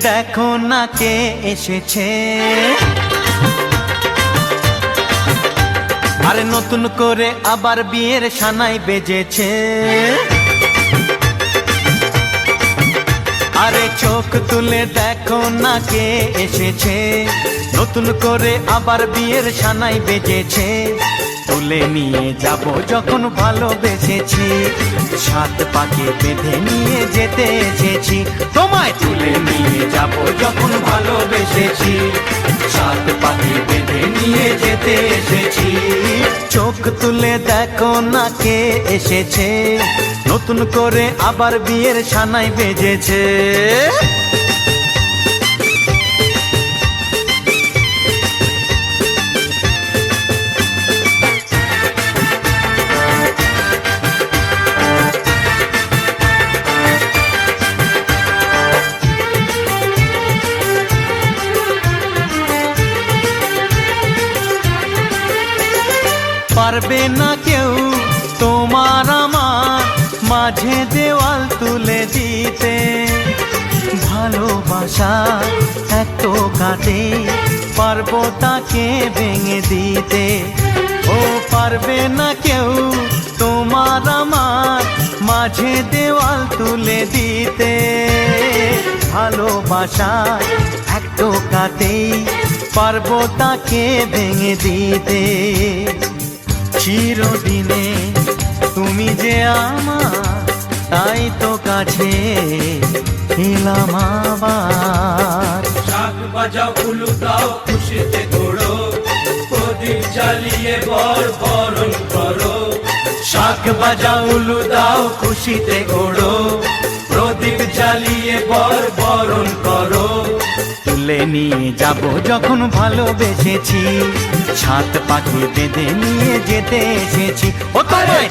দেখো না কে এসেছে, আরে নতুন করে আবার বিয়ের সানাই বেজেছে। আরে চোখ তুলে দেখো না কে এসেছে, নতুন করে আবার বিয়ের সানাই বেজেছে। তুলে নিয়ে যাব যখন ভালোবেসেছি, সাত পাকে বেঁধে নিয়ে যেতে এসেছি। তোমায় তুলে নিয়ে যাব যখন ভালোবেসেছি, সাত পাকে বেঁধে নিয়ে যেতে এসেছি। চোখ তুলে দেখো না কে এসেছে, নতুন করে আবার বিয়ের সানাই বেজেছে। পারবে না কেউ তোমার আমার মাঝে দেওয়াল তুলে দিতে, ভালোবাসা এত কাটে পারবো তাকে ভেঙে দিতে। ও পারবে না কেউ তোমার আমার মাঝে দেওয়াল তুলে দিতে, ভালোবাসা এত কাটে পারবো তাকে ভেঙে দিতে। চিরদিনে তুমি যে আমার, তাই তো কাছে এলাম আবার। শাক বাজাও উলু দাও খুশিতে ঘোড়ো, প্রদীপ জ্বালিয়ে বর বরণ করো। শাক বাজাও উলু দাও খুশিতে ঘোড়ো, প্রদীপ জ্বালিয়ে বর বরণ করো। তুলে নিয়ে যাব যখন ভালোবেসেছি, সাত পাখি বেঁধে নিয়ে যেতে এসেছি। ও তোমায়